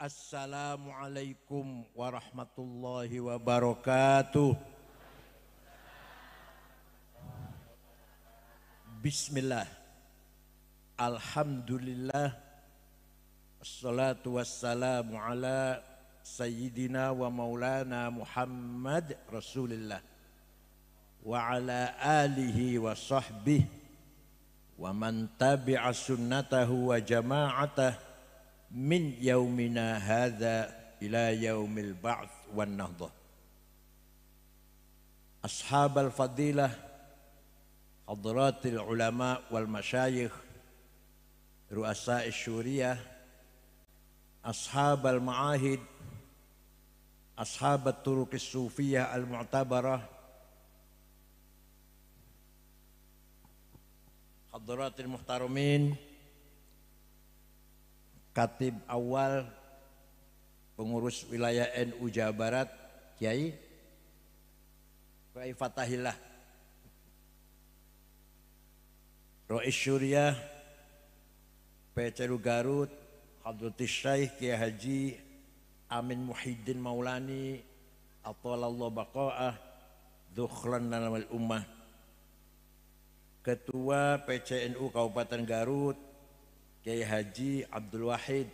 Assalamualaikum warahmatullahi wabarakatuh. Bismillah. Alhamdulillah. Assalatu wassalamu ala sayyidina wa maulana Muhammad Rasulillah wa ala alihi wa sahbihi wa man tabi'a sunnatahu wa jama'atah min yaumina hadza ila yaumil ba'ts wan nahdah. Ashabal fadilah, hadratil ulama wal masyayikh, ru'asa'is syuriyah, ashabal ma'ahid, ashabat turuqis sufiyah al mu'tabarah, hadratil muhtaramin, Katib awal pengurus wilayah NU Jawa Barat, Kiai Fatahillah, Rois Syuriah, PCLU Garut, Hadratus Syekh Kiai Haji Amin Muhyiddin Maulani, Athalallahu baqa'ah, Dzukhran wal ummah, Ketua PCNU Kabupaten Garut Kiai Haji Abdul Wahid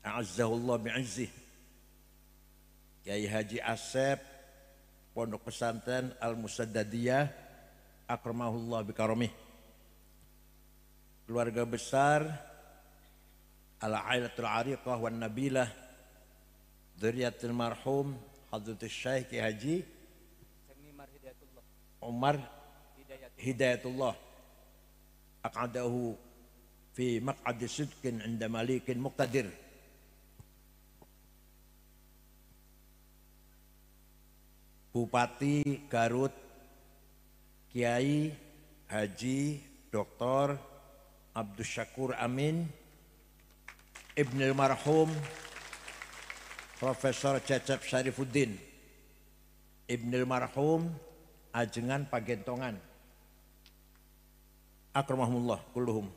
A'azzahullah bi'izzih, Kiai Haji Asep Pondok Pesantren Al-Musaddadiyah akramahullah bikaramih, keluarga besar Al-Ailatul Ariqah wan Nabilah, dzurriyyatul marhum Hadratus Syekh Kiai Haji Umar Hidayatullah aqadahu fi maq'adi sidqin 'inda malikin muqtadir. Bupati Garut Kiai Haji Dr. Abdus Syakur Amin Ibnul Marhum Profesor Cecep Syarifuddin Ibnul Marhum Ajengan Pagentongan akramahumullah kulluhum.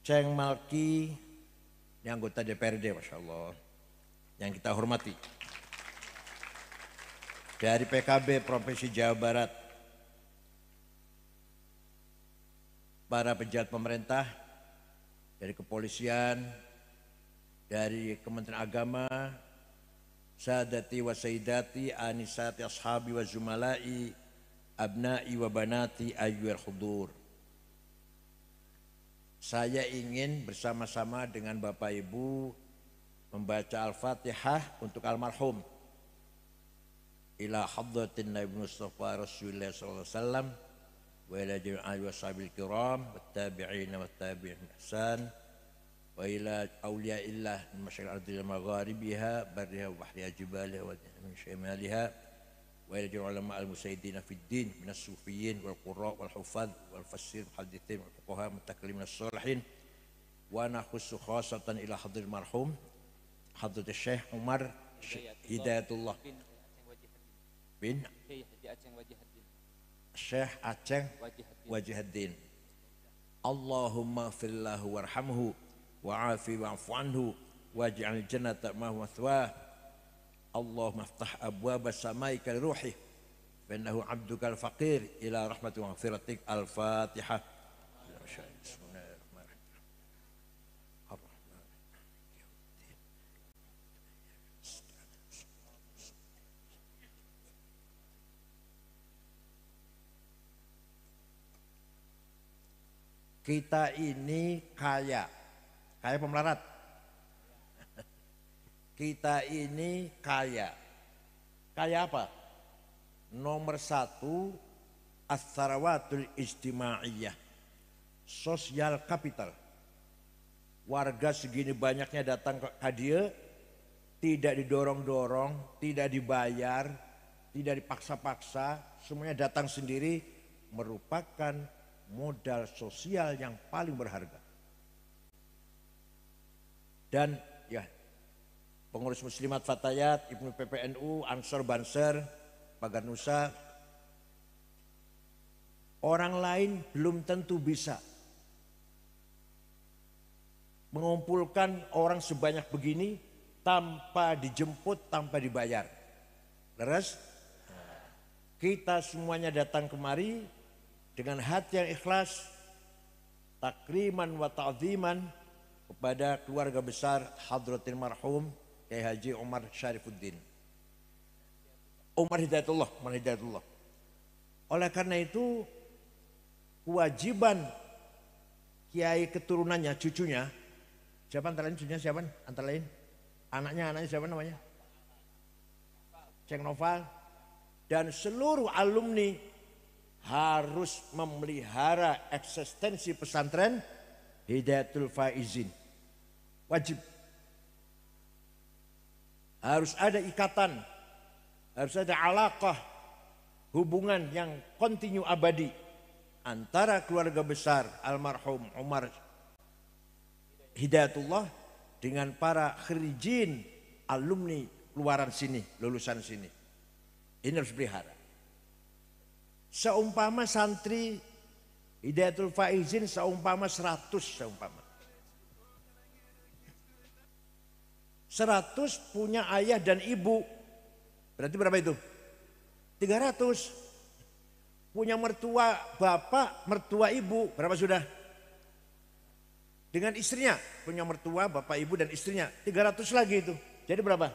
Ceng Malki, ini anggota DPRD, Masya Allah, yang kita hormati. Dari PKB Provinsi Jawa Barat, para pejabat pemerintah, dari kepolisian, dari Kementerian Agama, sadati wa sayyidati, anisati ashabi wa zumalai, abnai wa banati ayyuhal hudur. Saya ingin bersama-sama dengan Bapak Ibu membaca Al-Fatihah untuk almarhum ila hadratin Nabi Mustafa Rasulullah sallallahu alaihi wasallam wa ila jami'i washabil kiram wat tabi'in wat tabi'in ihsan wa ila awliyaillah min masyariqil ardi wa magharibiha barriha wa bahriha jibaliha wa min shimaliha wa ila jami'il ulama al-musayyidina fid din min as-sufiyyin wal qurra wal hufadz wal fassir muhadditsin wal fuqaha mutakallimiin as-shalihin wa nakhussu khassatan ila hadril marhum Hadratus Syekh Umar Hidayatullah bin Syekh Aceng Wajihuddin. Allahumma ighfirlahu warhamhu wa'afi wa'fu anhu waj'al jannata mathwah. Allahumma iftah abwaaba samaika li ruhi fa innahu 'abduka al-faqir ila rahmati wa maghfiratik. Al-Fatihah. Kita ini kaya pemelarat. Kita ini kaya apa? Nomor satu, as-sarawatul ijtimaiyah, sosial kapital. Warga segini banyaknya datang ke hadiah, tidak didorong-dorong, tidak dibayar, tidak dipaksa-paksa, semuanya datang sendiri, merupakan modal sosial yang paling berharga. Dan ya, pengurus muslimat fatayat, Ibnu PPNU, Ansor Banser, Pagar Nusa, orang lain belum tentu bisa. mengumpulkan orang sebanyak begini tanpa dijemput, tanpa dibayar. Leres? Kita semuanya datang kemari dengan hati yang ikhlas, takriman wa ta'ziman kepada keluarga besar Hadratil Marhum Kiai Haji Umar Syarifuddin. Umar Hidayatullah. Oleh karena itu kewajiban kiai keturunannya, cucunya, siapa antara lain cucunya siapa? Antara lain anaknya siapa namanya? Ceng Noval. Dan seluruh alumni harus memelihara eksistensi pesantren Hidayatul Faizin. Wajib. Harus ada ikatan, harus ada alaqah, hubungan yang kontinu abadi antara keluarga besar almarhum Umar Hidayatullah dengan para khirijin alumni keluaran sini, lulusan sini. Ini harus pelihara. Seumpama santri Hidayatul Faizin seumpama 100 seumpama. 100 punya ayah dan ibu. Berarti berapa itu? 300. Punya mertua bapak, mertua ibu. Berapa sudah? Dengan istrinya. Punya mertua bapak ibu dan istrinya. 300 lagi itu. Jadi berapa?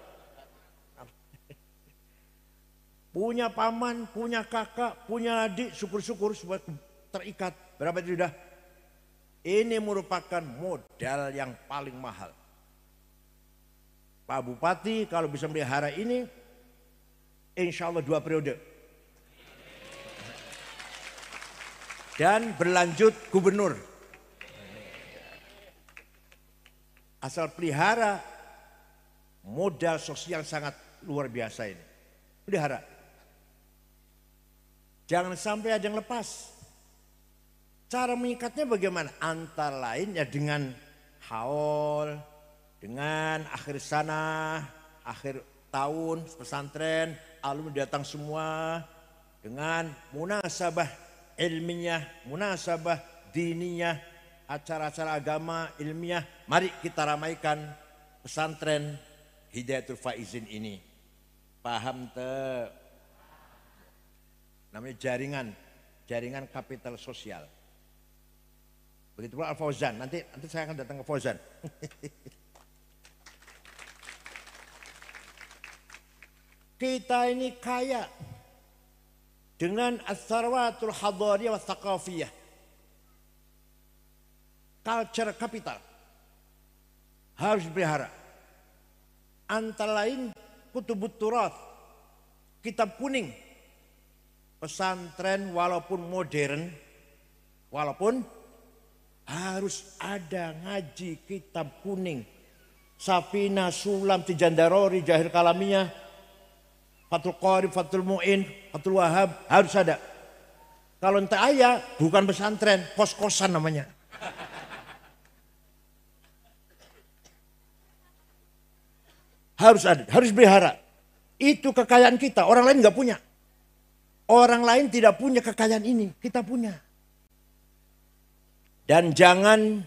Punya paman, punya kakak, punya adik. Syukur-syukur supaya terikat. Berapa itu sudah? Ini merupakan modal yang paling mahal. Pak Bupati kalau bisa melihara ini, insya Allah 2 periode. Dan berlanjut gubernur. Asal pelihara, modal sosial sangat luar biasa ini. Pelihara. Jangan sampai ada yang lepas. Cara mengikatnya bagaimana? Antara lain ya dengan haul, dengan akhir sana, akhir tahun pesantren, alumni datang semua dengan munasabah ilmiah, munasabah diniyah, acara-acara agama ilmiah. Mari kita ramaikan pesantren Hidayatul Faizin ini. Paham te? Namanya jaringan kapital sosial. Begitu pula Al Fauzan, nanti saya akan datang ke Fauzan. Kita ini kaya dengan as-sarwatul hadariyah wa thaqafiyah. Culture capital harus dipelihara. Antara lain Kutubut Turath, kitab kuning. Pesantren walaupun modern, walaupun harus ada ngaji kitab kuning. Safina, Sulam, Tijandarori, Jahir Kalamiyah, Fathul Qarib, Fathul Mu'in, Fathul Wahab, harus ada. Kalau entah ayah, bukan pesantren, kos-kosan namanya. Harus ada, harus pelihara. Itu kekayaan kita, orang lain nggak punya. Orang lain tidak punya kekayaan ini, kita punya. Dan jangan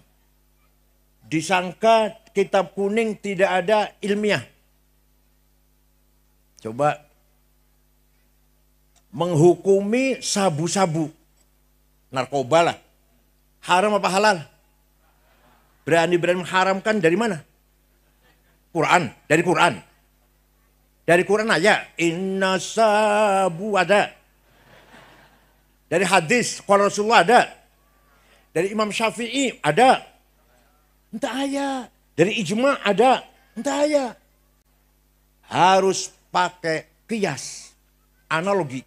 disangka kitab kuning tidak ada ilmiah. Coba menghukumi sabu-sabu, narkoba lah. Haram apa halal? Berani mengharamkan dari mana? Quran, dari Quran. Dari Quran aja, inna sabu ada. Dari hadis, kalau Rasulullah ada. Dari Imam Syafi'i ada. Entah ayah. Dari ijma ada. Entah ayah. Harus pakai kias. Analogi.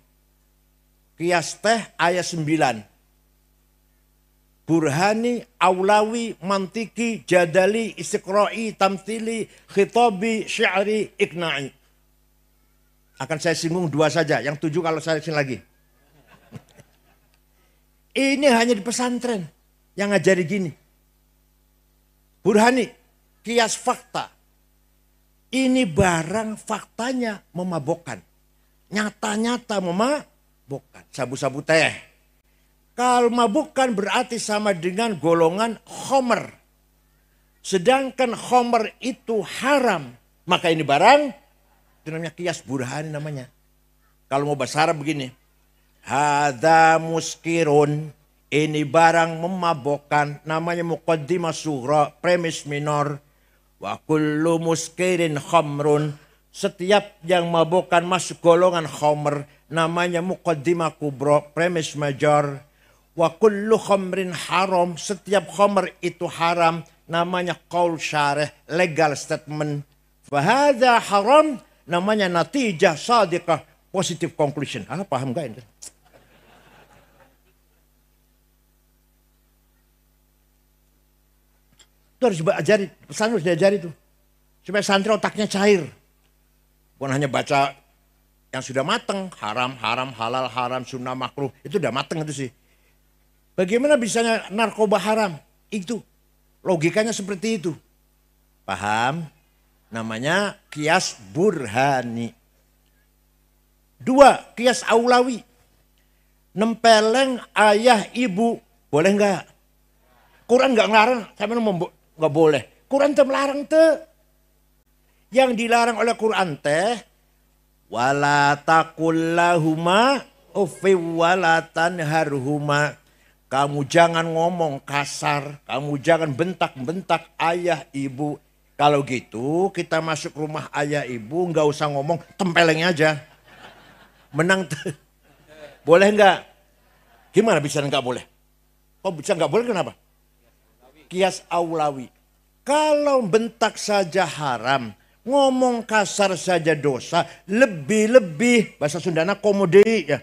Kias teh ayat 9. Burhani, Aulawi, Mantiki, Jadali, Istiqra'i, Tamthili, Khitabi, Syi'ri, Iqna'i. Akan saya singgung 2 saja. Yang 7 kalau saya sini lagi. Ini hanya di pesantren yang ngajari gini. Burhani, kias fakta. Ini barang faktanya memabokkan. Nyata-nyata memabokkan. Sabu-sabu teh. Kalau mabukkan berarti sama dengan golongan khomer. Sedangkan khamr itu haram. Maka ini barang, itu namanya qiyas burhani namanya. Kalau mau bahasa Arab begini. Hadza muskirun. Ini barang memabokkan. Namanya muqaddimah sughra, premis minor. Wa kullu muskirin khamrun. Setiap yang memabokkan masuk golongan khamr. Namanya muqaddimah kubra, premis major. Wa kullu khamrin haram. Setiap khamr itu haram. Namanya qaul syarih, legal statement. Fahadha haram. Namanya natijah sadiqah, positive conclusion. Paham gak ini? Itu harus diajari, pesan harus diajari itu. Supaya santri otaknya cair. Bukan hanya baca yang sudah mateng, haram, halal, haram, sunnah, makruh. Itu udah mateng itu sih. Bagaimana bisanya narkoba haram? Itu. Logikanya seperti itu. Paham? Namanya qiyas burhani. 2, qiyas aulawi. Nempeleng ayah ibu. Boleh enggak? Quran enggak ngelarang. Saya enggak boleh. Quran teh melarang teh. Yang dilarang oleh Quran teh. Wala taqullahuma uffi wala tanharhuma. Kamu jangan ngomong kasar. Kamu jangan bentak-bentak ayah ibu. Kalau gitu kita masuk rumah ayah ibu enggak usah ngomong, tempeleng aja. Menang tuh. Boleh enggak? Gimana bisa enggak boleh? Kok bisa enggak boleh kenapa? Qiyas aulawi. Kalau bentak saja haram, ngomong kasar saja dosa, lebih-lebih bahasa Sundana komodei ya.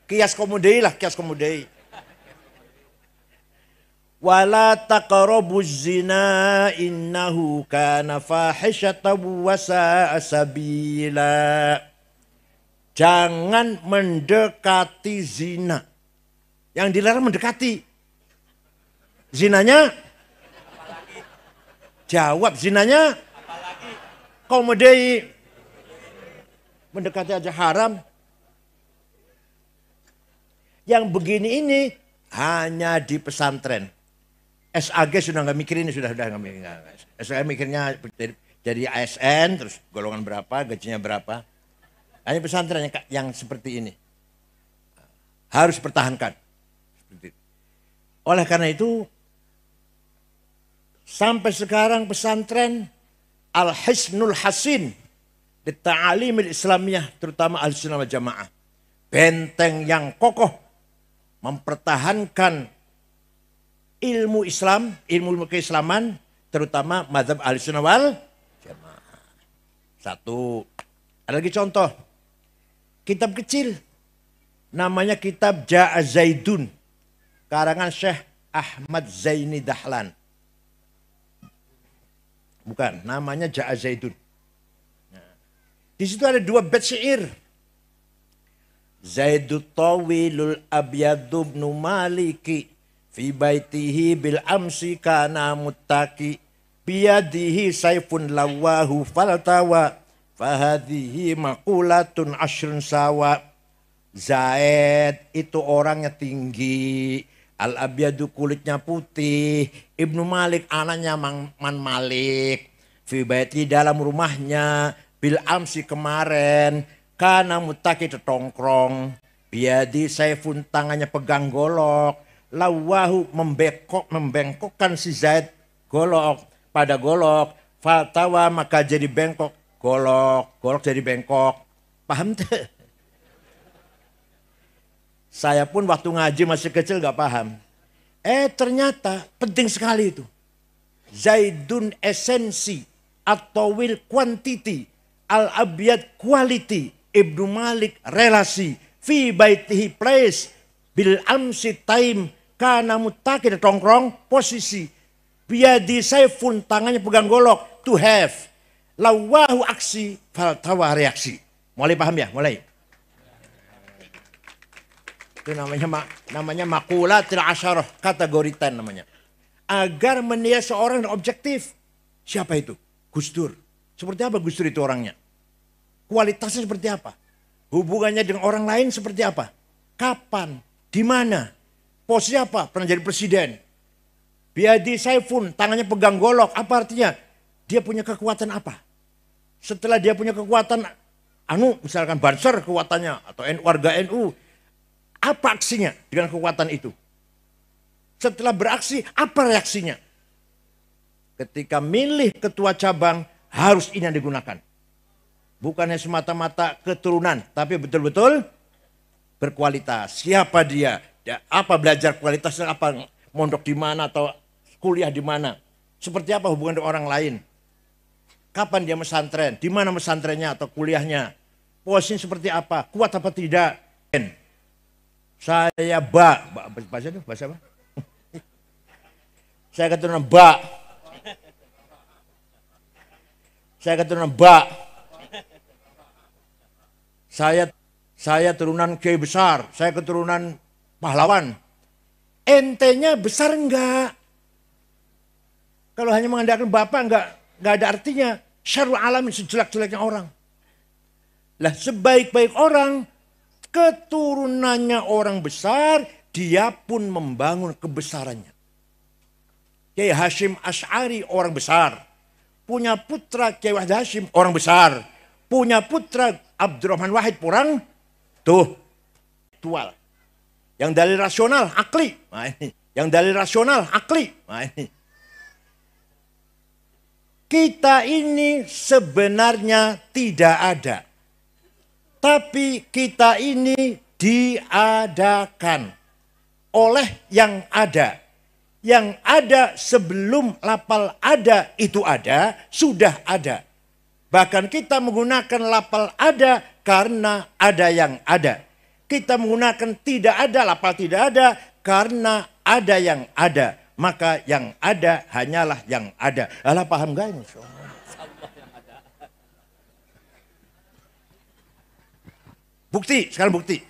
Qiyas komodei lah, qiyas komodei. Wala taqrabuz zina innahu kana fahisyatan wa sa'a sabila. Jangan mendekati zina. Yang dilarang mendekati. Zinanya? Jawab zinanya? Komodei. Mendekati aja haram. Yang begini ini hanya di pesantren. SAG sudah nggak mikir ini, sudah nggak mikir. SAG mikirnya jadi ASN, terus golongan berapa, gajinya berapa. Hanya pesantren yang seperti ini. Harus pertahankan. Oleh karena itu, sampai sekarang pesantren Al-Hisnul Hasin di Ta'alimil Islamiyah, terutama Ahlussunnah wal Jamaah. Benteng yang kokoh mempertahankan ilmu Islam, ilmu keislaman, terutama mazhab Ahlussunnah wal Jamaah. 1. Ada lagi contoh. Kitab kecil. Namanya kitab Ja'a Zaidun. Karangan Syekh Ahmad Zaini Dahlan. Bukan, namanya Ja'a Zaidun. Nah, di situ ada 2 bait syair. Zaidut tawilul abyadu ibnu maliki fi baitihi bil amsi kana muttaqi biyadihi saifun lawahu faltawa fahadhihi maqulatun ashrun sawa. Zaid itu orangnya tinggi, al-abyadu kulitnya putih, Ibnu Malik anaknya Man Malik, fi baiti dalam rumahnya, bil amsi kemarin, kana mutaki tetongkrong, biadi saifun tangannya pegang golok, lawahu membengkokkan si Zaid golok pada golok, fatawa maka jadi bengkok golok jadi bengkok. Paham tuh? Saya pun waktu ngaji masih kecil gak paham. Ternyata penting sekali itu. Zaidun esensi atau will quantity, al-abyad quality, Ibnu Malik relasi, fi baitihi place, bil amsi time, kana muttaqi tongkrong posisi, biadi saifun tangannya pegang golok, to have, lawahu aksi, faltawa reaksi. Mulai paham ya? Mulai. Itu namanya maqulatil asyarah, kategori 10 namanya. Agar menilai seorang yang objektif. Siapa itu? Gus Dur. Seperti apa Gus Dur itu orangnya? Kualitasnya seperti apa? Hubungannya dengan orang lain seperti apa? Kapan? Di mana? Posisi apa? Pernah jadi presiden. Biadi saifun, tangannya pegang golok. Apa artinya? Dia punya kekuatan apa? Setelah dia punya kekuatan, misalkan Banser kekuatannya, atau warga NU. Apa aksinya dengan kekuatan itu? Setelah beraksi, apa reaksinya? Ketika milih ketua cabang, harus ini yang digunakan. Bukannya semata-mata keturunan, tapi betul-betul berkualitas. Siapa dia? Apa belajar kualitasnya, apa mondok di mana atau kuliah di mana? Seperti apa hubungan dengan orang lain? Kapan dia mesantren? Di mana mesantrennya atau kuliahnya? Posisinya seperti apa? Kuat apa tidak? Saya bahasa apa? Saya keturunan Saya keturunan Saya turunan kiai besar. Saya keturunan pahlawan. Entenya besar enggak? Kalau hanya mengandalkan bapak enggak ada artinya. Syarul alamin, sejelek-jeleknya orang. Lah sebaik-baik orang, keturunannya orang besar, dia pun membangun kebesarannya. Kiai Hashim Asy'ari orang besar. Punya putra Kiai Wahid Hashim orang besar. Punya putra Abdurrahman Wahid orang tual. Yang dalil rasional, akli. Nah, ini. Yang dalil rasional, akli. Nah, ini. Kita ini sebenarnya tidak ada. Tapi kita ini diadakan oleh yang ada. Yang ada sebelum lapal ada itu ada, sudah ada. Bahkan kita menggunakan lapal ada karena ada yang ada. Kita menggunakan tidak ada, lapal tidak ada karena ada yang ada. Maka yang ada hanyalah yang ada. Alah paham gak ini? Bukti, sekarang bukti.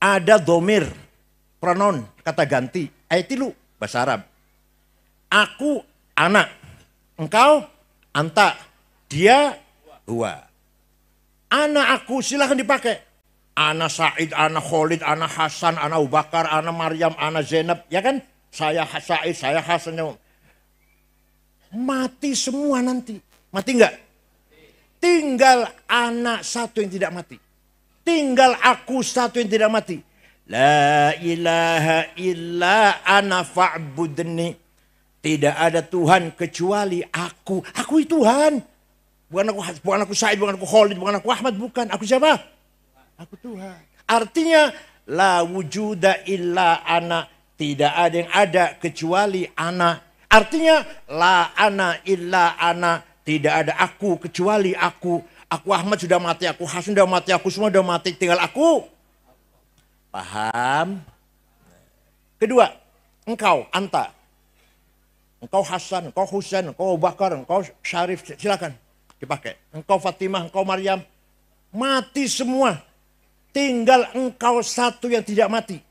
Ada domir, pronoun, kata ganti. Aitilu, bahasa Arab. Aku anak, engkau anta, dia huwa. Anak aku silahkan dipakai. Ana Said, ana Khalid, ana Hasan, ana Abu Bakar, ana Maryam, ana Zainab. Ya kan? Saya Said, saya Hasan. Mati semua nanti. Mati enggak? Tinggal anak satu yang tidak mati. Tinggal aku satu yang tidak mati. La ilaha illa ana fa'budni. Tidak ada Tuhan kecuali aku. Aku itu Tuhan. Bukan aku Said, bukan aku Khalid, bukan aku Ahmad, bukan. Aku siapa? Aku Tuhan. Artinya la wujuda illa ana. Tidak ada yang ada kecuali ana. Artinya la ana illa ana. Tidak ada aku kecuali aku. Aku Ahmad sudah mati, aku Hasan sudah mati, aku semua sudah mati. Tinggal aku. Paham? Kedua, engkau, anta. Engkau Hasan, engkau Husain, engkau Abu Bakar, engkau Syarif. Silakan dipakai. Engkau Fatimah, engkau Maryam. Mati semua. Tinggal engkau satu yang tidak mati.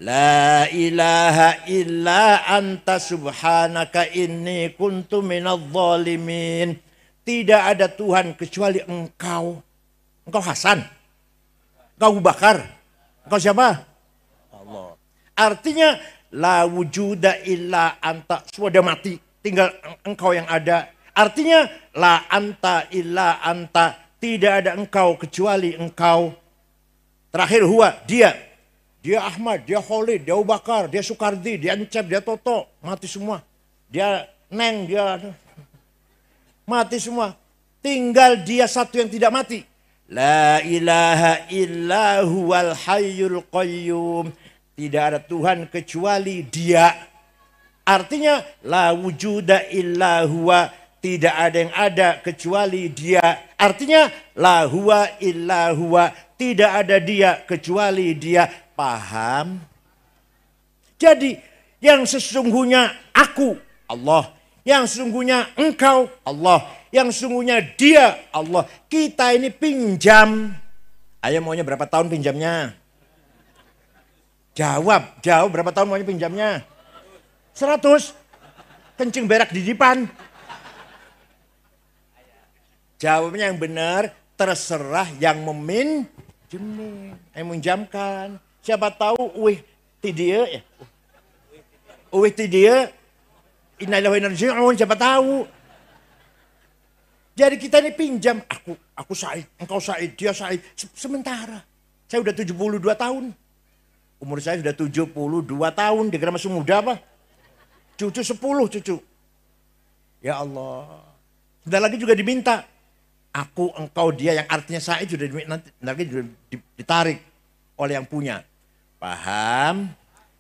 La ilaha illa anta subhanaka inni kuntu minadh dhalimin. Tidak ada Tuhan kecuali engkau. Engkau Hasan. Engkau Abu Bakar. Engkau siapa? Allah. Artinya la wujuda illa anta. Semua sudah mati. Tinggal engkau yang ada. Artinya la anta illa anta. Tidak ada engkau kecuali engkau. Terakhir huwa, dia. Dia Ahmad, dia Khalid, dia Abu Bakar, dia Soekardi, dia Encep, dia Toto. Mati semua. Dia Neng, dia mati semua. Tinggal dia satu yang tidak mati. La ilaha illa huwal hayyul qayyum. Tidak ada Tuhan kecuali dia. Artinya la wujuda illa huwa. Tidak ada yang ada kecuali dia. Artinya la huwa illa huwa. Tidak ada dia kecuali dia. Paham? Jadi yang sesungguhnya aku Allah. Yang sesungguhnya engkau Allah. Yang sesungguhnya dia Allah. Kita ini pinjam. Ayo maunya berapa tahun pinjamnya? Jawab berapa tahun maunya pinjamnya? 100. Kencing berak di depan. Jawabnya yang benar, terserah yang meminjamkan. Siapa tahu, ti dia ya. Itu dia. Innalillahi wa inna ilaihi raji'un, siapa tahu. Jadi kita ini pinjam. Aku Said, engkau Said, dia Said. Sementara. Saya udah 72 tahun. Umur saya sudah 72 tahun. Dikira masih muda apa? Cucu 10 cucu. Ya Allah. Sebentar lagi juga diminta. Aku, engkau, dia, yang artinya Said sudah nanti lagi ditarik oleh yang punya. Paham?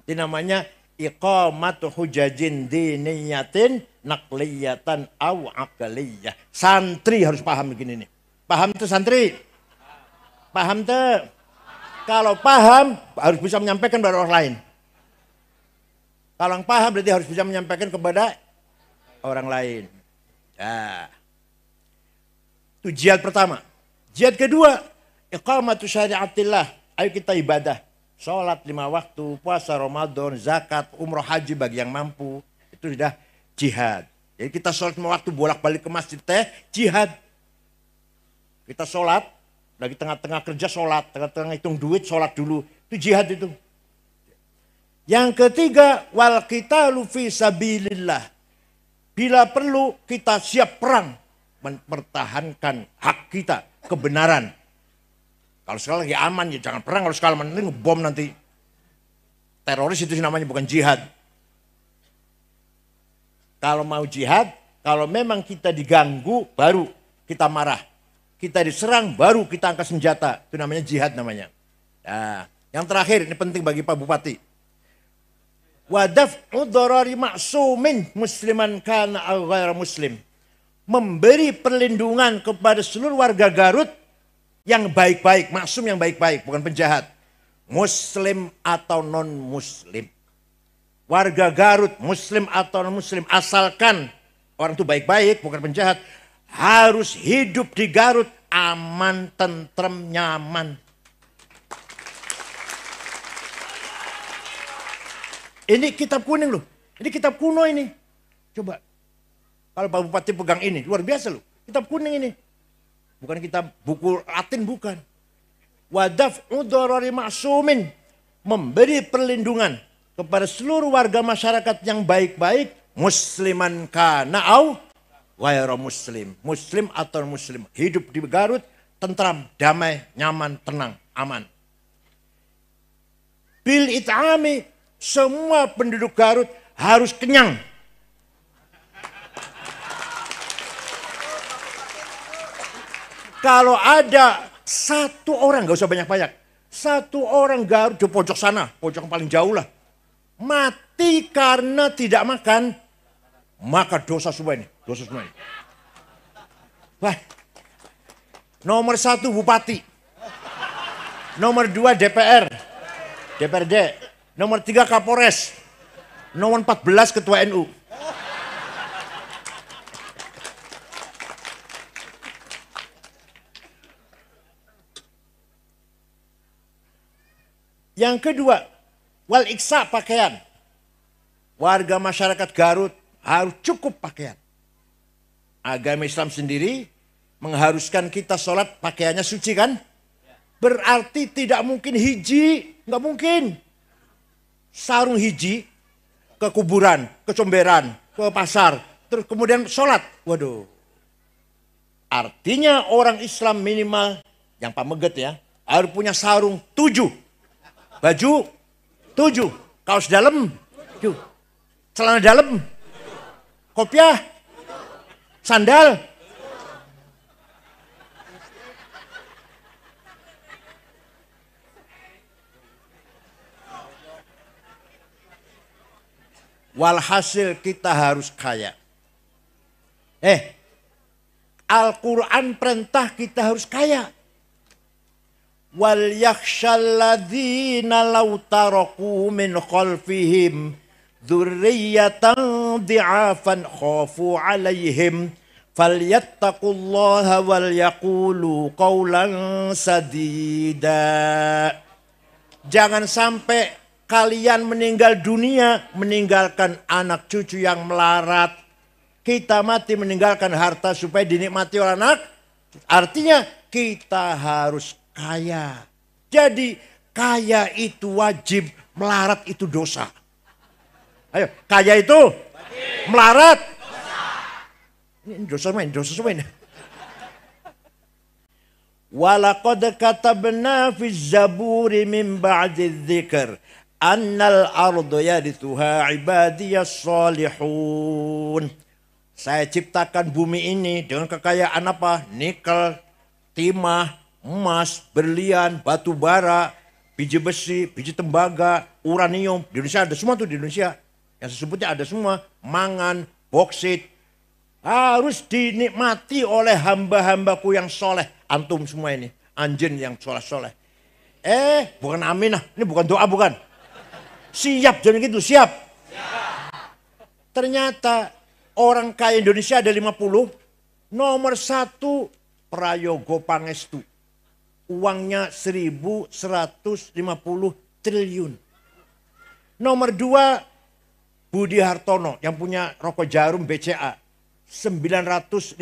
Ini namanya iqamatu hujajin diniyatin naqliyatan aw aqliyah. Santri harus paham begini nih. Paham tuh santri? Paham tuh? Kalau paham harus bisa menyampaikan kepada orang lain. Kalau yang paham berarti harus bisa menyampaikan kepada orang lain. Nah. Itu jihad pertama. Jihad kedua, iqamatu syariatillah. Ayo kita ibadah. Sholat 5 waktu, puasa Ramadan, zakat, umroh, haji bagi yang mampu. Itu sudah jihad. Jadi kita sholat 5 waktu, bolak-balik ke masjid teh, jihad. Kita sholat, lagi tengah-tengah kerja sholat, tengah-tengah hitung duit, sholat dulu. Itu jihad itu. Yang ketiga, wal qitalu fi sabilillah. Bila perlu kita siap perang. Mempertahankan hak kita, kebenaran. Kalau sekali lagi aman ya jangan perang, kalau sekali nanti ngebom nanti. Teroris itu namanya, bukan jihad. Kalau mau jihad, kalau memang kita diganggu baru kita marah. Kita diserang baru kita angkat senjata. Itu namanya jihad namanya. Nah, yang terakhir ini penting bagi Pak Bupati. Wadaf'u dharari ma'sumin musliman kana aw ghairu muslim. Memberi perlindungan kepada seluruh warga Garut yang baik-baik, maksum yang baik-baik, bukan penjahat. Muslim atau non-muslim. Warga Garut, muslim atau non-muslim, asalkan orang itu baik-baik, bukan penjahat, harus hidup di Garut aman, tentrem, nyaman. Ini kitab kuning loh, ini kitab kuno ini. Coba. Kalau Pak Bupati pegang ini, luar biasa loh. Kitab kuning ini. Bukan kitab buku Latin, bukan. Wadaf'u dharari ma'sumin. Memberi perlindungan kepada seluruh warga masyarakat yang baik-baik. Musliman kana au ghairu muslim. Muslim atau muslim. Hidup di Garut, tentram, damai, nyaman, tenang, aman. Bil it'ami, semua penduduk Garut harus kenyang. Kalau ada satu orang, gak usah banyak-banyak. Satu orang Garut di pojok sana, pojok yang paling jauh lah. Mati karena tidak makan, maka dosa semua ini. Dosa semua ini. Wah, nomor 1 Bupati. Nomor 2 DPR. DPRD. Nomor 3 Kapolres. Nomor 14 Ketua NU. Yang kedua, wal iksa pakaian. Warga masyarakat Garut harus cukup pakaian. Agama Islam sendiri mengharuskan kita sholat pakaiannya suci kan? Berarti tidak mungkin hiji, nggak mungkin. Sarung hiji ke kuburan, ke comberan, ke pasar, terus kemudian sholat. Waduh. Artinya orang Islam minimal, yang pameget ya, harus punya sarung 7. Baju 7, kaos dalam 7, celana dalam, kopiah, sandal. Walhasil kita harus kaya. Al-Quran perintah kita harus kaya. Wal yakhshalladzina law taraku min khalfihim dzurriyyatan dhi'afan khafu 'alaihim falyattaqullaha wal yaqulu qawlan sadida. Jangan sampai kalian meninggal dunia meninggalkan anak cucu yang melarat. Kita mati meninggalkan harta supaya dinikmati oleh anak. Artinya kita harus kaya. Jadi kaya itu wajib, melarat itu dosa. Ayo, kaya itu melarat. Ini dosa main. Walaqad katabna fi zaburi min ba'di dzikr annal ardu yarithuha ibadiyas salihun. Saya ciptakan bumi ini dengan kekayaan apa? Nikel, timah, emas, berlian, batu bara, biji besi, biji tembaga, uranium. Di Indonesia ada semua tuh di Indonesia. Yang saya sebutnya ada semua. Mangan, boksit. Harus dinikmati oleh hamba-hambaku yang soleh. Antum semua ini. Anjin yang soleh-soleh. Bukan amin lah. Ini bukan doa, bukan. Siap, jangan gitu. Siap. Ternyata orang kaya Indonesia ada 50. Nomor 1 Prayogo Pangestu. Uangnya 1.150 triliun. Nomor 2 Budi Hartono yang punya rokok jarum BCA. 950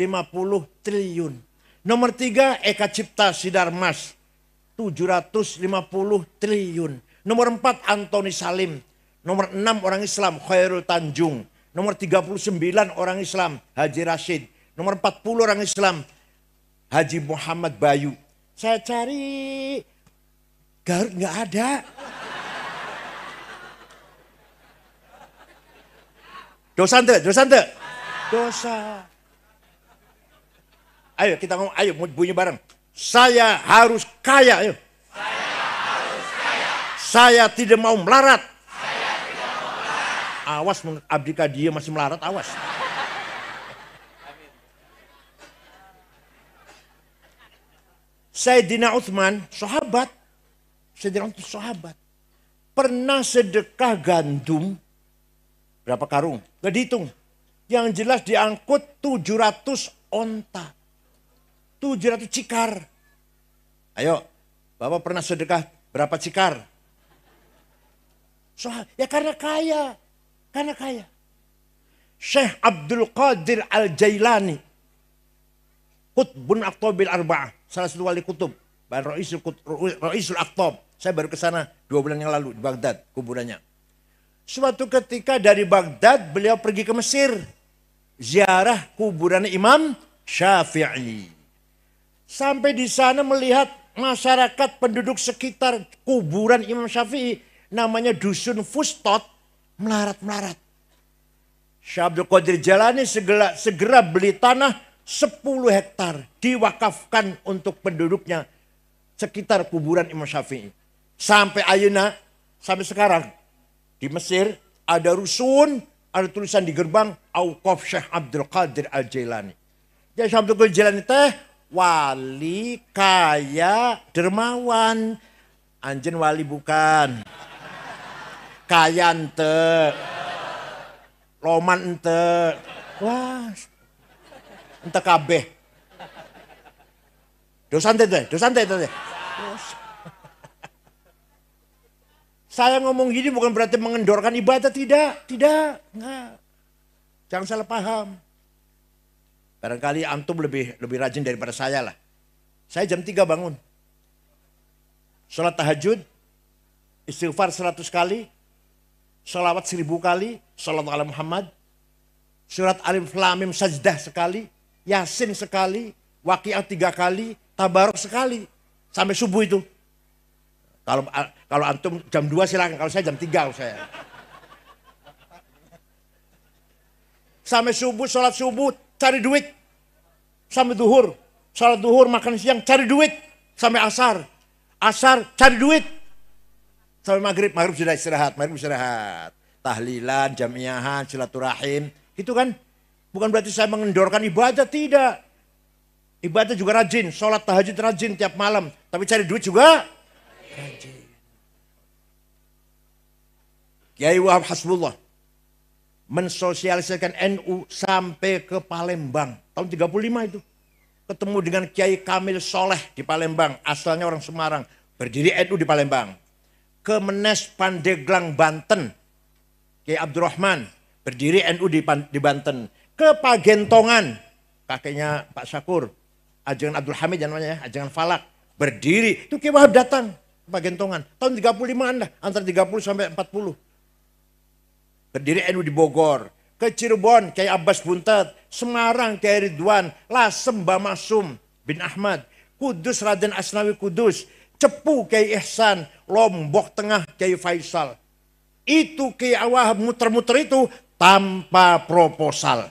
triliun. Nomor 3 Eka Cipta Sidarmas. 750 triliun. Nomor 4 Antoni Salim. Nomor 6 orang Islam Khairul Tanjung. Nomor 39 orang Islam Haji Rashid. Nomor 40 orang Islam Haji Muhammad Bayu. Saya cari Garut nggak ada. Dosa. Ayo kita ngomong, ayo bunyi bareng. Saya harus kaya, ayo. Saya tidak mau melarat. Awas abdika dia masih melarat, awas. Sayyidina Utsman, sahabat. Pernah sedekah gandum. Berapa karung? Gak dihitung. Yang jelas diangkut 700 onta. 700 cikar. Ayo, Bapak pernah sedekah berapa cikar? Ya karena kaya. Syekh Abdul Qadir Al-Jailani. Qutbun Aqtabil Arba'ah. Salah satu wali kutub. Ra'isul Aqtab. Saya baru ke sana 2 bulan yang lalu di Baghdad kuburannya. Suatu ketika dari Baghdad beliau pergi ke Mesir. Ziarah kuburan Imam Syafi'i. Sampai di sana melihat masyarakat penduduk sekitar kuburan Imam Syafi'i. Namanya Dusun Fustot. Melarat. Syekh Abdul Qadir Jalani segera beli tanah 10 hektar. Diwakafkan untuk penduduknya sekitar kuburan Imam Syafi'i. Sampai ayeuna, sampai sekarang. Di Mesir ada rusun, ada tulisan di gerbang Auqaf Syekh Abdul Qadir Al-Jailani. Jadi Syekh Abdul Qadir Jailani teh wali, kaya, dermawan. Anjen wali bukan. Kaya ente. Loman ente. Wah. Ente kabeh. Dosa ente teh. Saya ngomong gini bukan berarti mengendorkan ibadah, tidak. Enggak. Jangan salah paham. Barangkali antum lebih rajin daripada saya lah. Saya jam 3 bangun. Sholat tahajud, istighfar 100 kali, sholawat 1000 kali, sholat ala Muhammad, surat Alif Lam Mim sajdah sekali, Yasin sekali, Waqiah 3 kali, Tabarok sekali, sampai subuh itu. Kalau antum jam 2 silakan, kalau saya jam 3 saya. Sampai subuh, sholat subuh, cari duit. Sampai duhur, sholat duhur, makan siang, cari duit. Sampai asar, cari duit. Sampai maghrib sudah istirahat, tahlilan, jamiahan, silaturahim. Itu kan bukan berarti saya mengendorkan ibadah, tidak. Ibadah juga rajin, sholat tahajud rajin tiap malam. Tapi cari duit juga rajin. Kiai Wahab Hasbullah mensosialisasikan NU sampai ke Palembang. Tahun 35 itu. Ketemu dengan Kiai Kamil Soleh di Palembang. Asalnya orang Semarang. Berdiri NU di Palembang. Ke Menes Pandeglang Banten. Kiai Abdurrahman. Berdiri NU di Banten. Ke Pagentongan. Kakeknya Pak Syakur. Ajangan Abdul Hamid namanya, Ajangan Falak. Berdiri. Itu Kiai Wahab datang ke Pagentongan. Tahun 35-an lah. Antara 30 sampai 40. Pendiri NU di Bogor. Ke Cirebon, Kiai Abbas Buntet. Semarang, Kiai Ridwan. Lasem, Mbah Masum bin Ahmad. Kudus, Raden Asnawi Kudus. Cepu, Kiai Ihsan. Lombok Tengah, Kiai Faisal. Itu Kiai Wahab muter-muter itu tanpa proposal.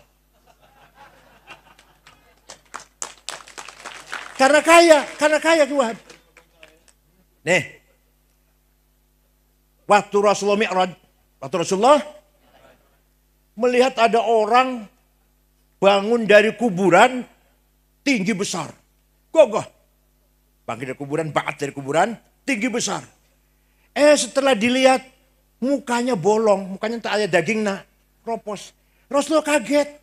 Karena kaya Kiai Wahab. Nih, waktu Rasulullah Mi'raj, waktu Rasulullah melihat ada orang bangun dari kuburan tinggi besar, gogoh. Bangkit dari kuburan, baat dari kuburan, tinggi besar. Setelah dilihat, mukanya bolong, mukanya tak ada daging nak, kropos. Rasulullah kaget.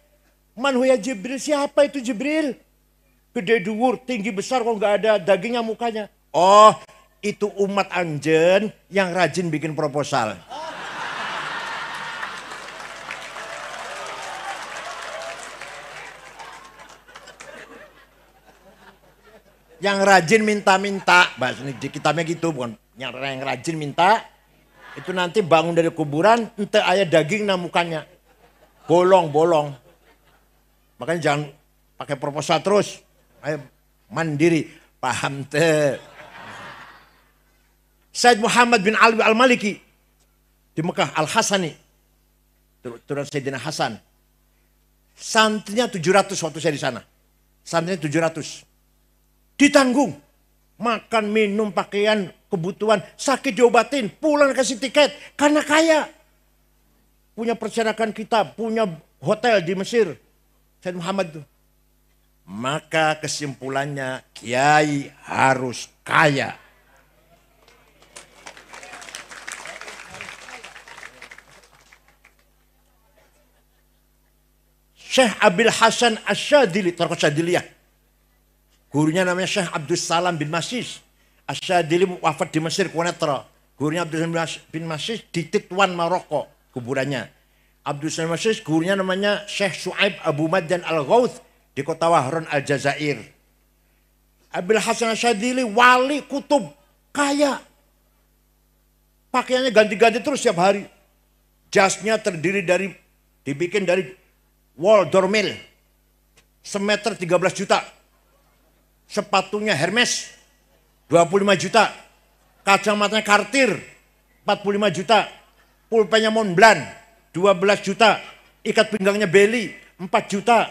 Man huya Jibril, siapa itu Jibril? Gede dhuwur, tinggi besar kok nggak ada dagingnya mukanya. Oh, itu umat anjen yang rajin bikin proposal. Yang rajin minta-minta, bahasa di kitabnya gitu, bukan yang rajin minta, itu nanti bangun dari kuburan, ente ayah daging nah mukanya. Bolong-bolong. Makanya jangan pakai proposal terus. Ayo mandiri, paham teh. Said Muhammad bin Ali Al-Maliki di Mekah, Al-Hasani, turun Sayyidina Hasan. Santrinya 700 waktu saya di sana. Santrinya 700. Ditanggung. Makan, minum, pakaian, kebutuhan, sakit diobatin, pulang kasih tiket. Karena kaya. Punya percetakan kitab, punya hotel di Mesir. Said Muhammad itu. Maka kesimpulannya kiai harus kaya. Syekh Abil Hasan Asyadili, Tariqah Syadiliyah. Gurunya namanya Syekh Abdus Salam bin Masis. Asyadili wafat di Mesir, Quneitra. Gurunya Abdus Salam bin Masis di Titwan, Maroko, kuburannya. Abdus Salam bin Masis, gurunya namanya Syekh Su'aib Abu Maddan Al-Ghawth di kota Wahron Al-Jazair. Abil Hasan Asyadili wali kutub, kaya. Pakaiannya ganti-ganti terus setiap hari. Jasnya dibikin dari wol dormil. Semeter 13 juta. Sepatunya Hermes 25 juta. Kacamatanya Cartier 45 juta. Pulpennya Montblanc 12 juta. Ikat pinggangnya Belly 4 juta.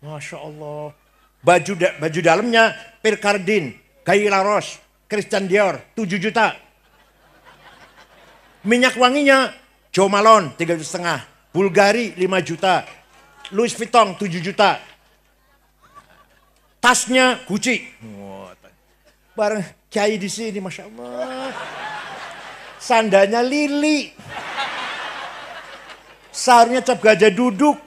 Masya Allah. Baju dalamnya Pierre Cardin, Guy Laroche, Christian Dior 7 juta. Minyak wanginya Jo Malone 3,5 juta. Bulgari 5 juta. Louis Vuitton 7 juta. Tasnya Gucci. Bareng kiai di sini, Masya Allah. Sandalnya Lili. Sarungnya cap gajah duduk.